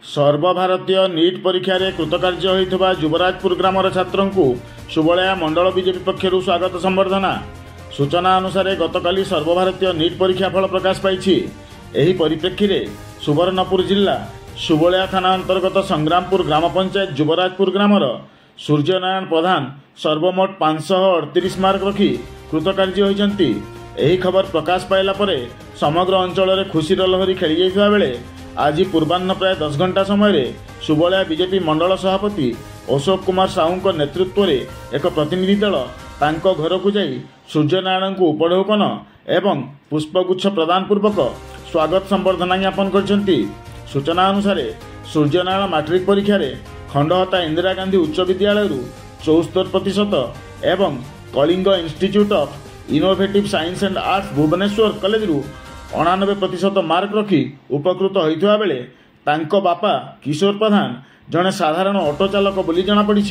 सर्वभारतीय NEET परीक्षा रे कृतकार्य होइथबा Yuvrajpur grammar छात्रों को सुबलिया मंडल बीजेपी पक्षर स्वागत संबर्धना। सूचना अनुसार गतकाली सर्वभारतीय नीट परीक्षा फल प्रकाश पाई। एही परिप्रेक्षी रे सुवर्णपुर जिला सुबलिया थाना अंतर्गत संग्रामपुर ग्राम पंचायत युवराजपुर ग्रामर सूर्यनारायण प्रधान सर्वमोट 538 मार्क रखी कृतकार्य होइछन्ति। एही खबर प्रकाश पाइला परे समग्र अंचल रे खुशीर लहरी खेली जाइथिबा बेले आज पूर्वाह्न प्राय 10 घंटा समय सुबलिया बीजेपी मंडल सभापति अशोक कुमार साहू नेतृत्व में एक प्रतिनिधि दल तांको घर को जाई सूर्यनारायण को उपढौकन एवं पुष्पगुच्छ प्रदान पूर्वक स्वागत संबर्धना ज्ञापन करछन्ति। सूचना अनुसार सूर्यनारायण मैट्रिक परीक्षा रे खंडहता इंदिरा गांधी उच्च विद्यालय 74% एवं Kalinga Institute of Innovative Science and Arts Bhubaneswar college 89% mark रखी उपकृत होइथिबा बेले तांको बापा किशोर प्रधान जड़े साधारण ऑटो चालक बोली जनापड़ी।